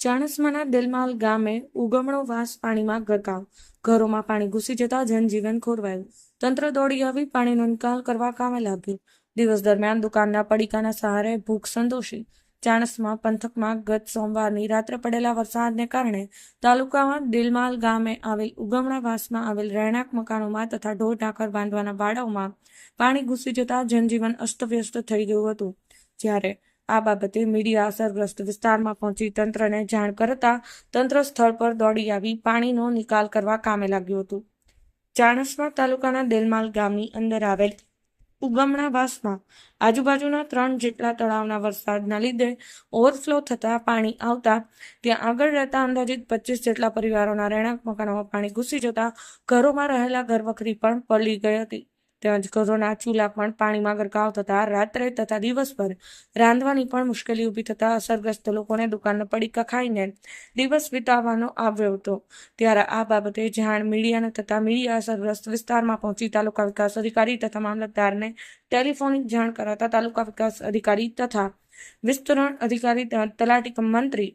ચાણસ્માના દિલમાલ ગામે ઉગમણો વાસ પાણીમાં ગરકાવ. ઘરોમાં પાણી ઘૂસી જતા જનજીવન ખોરવાયું. તંત્ર દોડી આવી પાણીનો નિકાલ કરવા કામે લાગ્યું. દિવસ દરમિયાન દુકાનના પડીકાના સહારે ભૂખ સંતોષી. ચાણસ્મા પંથકમાં ગત સોમવારની રાત્રે પડેલા વરસાદને કારણે તાલુકામાં દિલમાલ ગામે આવેલ ઉગમણા વાસમાં આવેલ રહેણાંક મકાનોમાં તથા ઢોર ઢાંખર બાંધવાના વાડાઓમાં પાણી ઘૂસી જતા જનજીવન અસ્તવ્યસ્ત થઈ ગયું હતું. જ્યારે આ બાબતે મીડિયા અસરગ્રસ્ત વિસ્તારમાં પહોંચી તંત્રને જાણ કરતા તંત્ર સ્થળ પર દોડી આવી પાણીનો નિકાલ કરવા કામે લાગ્યું હતું. ચાણસ્મા તાલુકાના દિલમાલ ગામની અંદર આવેલ ઉગમણા વાસમાં આજુબાજુના 3 જેટલા તળાવના વરસાદના લીધે ઓવરફ્લો થતા પાણી આવતા ત્યાં આગળ રહેતા અંદાજિત 25 જેટલા પરિવારોના રહેણાંક મકાનોમાં પાણી ઘૂસી જતા ઘરોમાં રહેલા ઘરવખરી પણ પલળી ગઈ હતી. તેમજ ઘરોના ચૂલા પણ પાણીમાં ગરકાવ થતા રાત્રે તથા દિવસભર રાંધવાની પણ મુશ્કેલી ઊભી થતા અસરગ્રસ્ત લોકોને દુકાનના પડીકા ખાઈને દિવસ વિતાવવાનો આવ્યો હતો. ત્યારે આ બાબતે જાણ મીડિયાને થતા મીડિયા અસરગ્રસ્ત વિસ્તારમાં પહોંચી તાલુકા વિકાસ અધિકારી તથા મામલતદારને ટેલિફોનિક જાણ કરાતા તાલુકા વિકાસ અધિકારી તથા વિસ્તરણ અધિકારી તલાટી કમ મંત્રી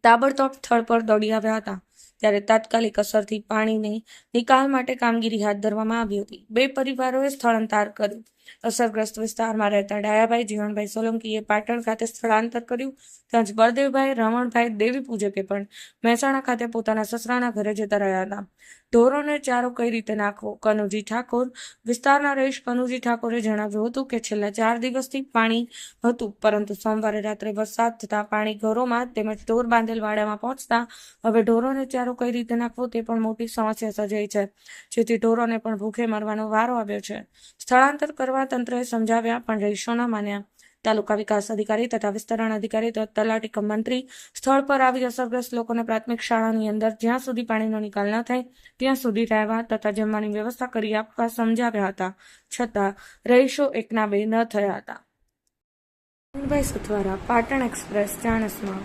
તાબડતોબ સ્થળ પર દોડી આવ્યા હતા. ત્યારે તાત્કાલિક અસરથી પાણીની નિકાલ માટે કામગીરી હાથ ધરવામાં આવી હતી. 2 પરિવારોએ સ્થળાંતર કર્યું. અસરગ્રસ્ત વિસ્તારમાં રહેતા ડાયાભાઈ જીવણભાઈ સોલંકીએ પાટણ ખાતે સ્થળાંતર કર્યું. ત્યાં જ બળદેવભાઈ રમણભાઈ દેવી પૂજકે પણ મહેસાણા ખાતે પોતાના સસરાના ઘરે જતા રહ્યા હતા. ઢોરોને ચારો કઈ રીતે નાખવો? કનુજી ઠાકોર વિસ્તારના રહીશ કનુજી ઠાકોરે જણાવ્યું હતું કે છેલ્લા 4 દિવસથી પાણી હતું, પરંતુ સોમવારે રાત્રે વરસાદ થતા પાણી ઘરોમાં તેમજ ઢોર બાંધેલ વાડામાં પહોંચતા હવે ઢોરોને ચારો કઈ રીતે નાખવો તે પણ મોટી સમસ્યા સર્જાઈ છે, જેથી ઢોરોને પણ ભૂખે મરવાનો વારો આવ્યો છે. સ્થળાંતર કરવા તંત્રએ સમજાવ્યા પણ રહીશો ન માન્યા. તાલુકા વિકાસ અધિકારી તથા વિસ્તરણ અધિકારી તથા તલાટી કમ મંત્રી સ્થળ પર આવી અસરગ્રસ્ત લોકોને પ્રાથમિક શાળાની અંદર જ્યાં સુધી પાણીનો નિકાલ ન થાય ત્યાં સુધી રહેવા તથા જમવાની વ્યવસ્થા કરી આપવા સમજાવ્યા હતા, છતાં રહીશો એકના બે ન થયા હતા. સથવારા, પાટણ એક્સપ્રેસ, ચાણસ્મા.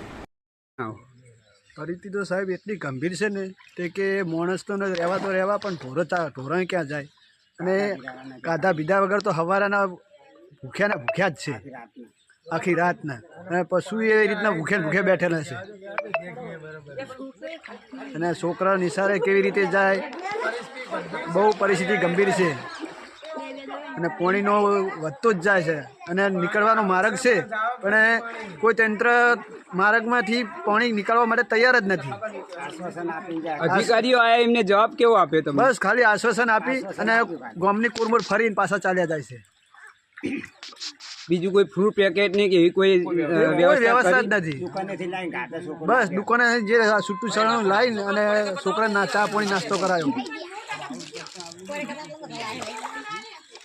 પરિસ્થિતિ તો સાહેબ એટલી ગંભીર છે ને તે કે માણસ તો રહેવા પણ ઢોરો ક્યાં જાય, અને ગાધા બીધા વગર તો હવારાના ભૂખ્યા જ છે આખી રાતના, અને પશુ એ રીતના ભૂખે બેઠેલા છે, અને છોકરા નિશાળે કેવી રીતે જાય, બહુ પરિસ્થિતિ ગંભીર છે. અને પાણીનો વધતો જ જાય છે, અને નીકળવાનો માર્ગ છે પણ કોઈ તંત્ર માર્ગમાંથી પાણી નીકળવા માટે તૈયાર જ નથી. અધિકારીઓ આયા, એમને જવાબ કેવો આપ્યો તમે? બસ ખાલી આશ્વાસન આપી અને ગામની કુરમુર ફરીને પાછા ચાલ્યા જાય છે. બીજું કોઈ ફ્રૂટ પેકેટ ની કે એવી કોઈ વ્યવસ્થા જ નથી. બસ દુકાને જે છૂટું છાણું લાવીને અને છોકરાને ચા પાણી નાસ્તો કરાયો.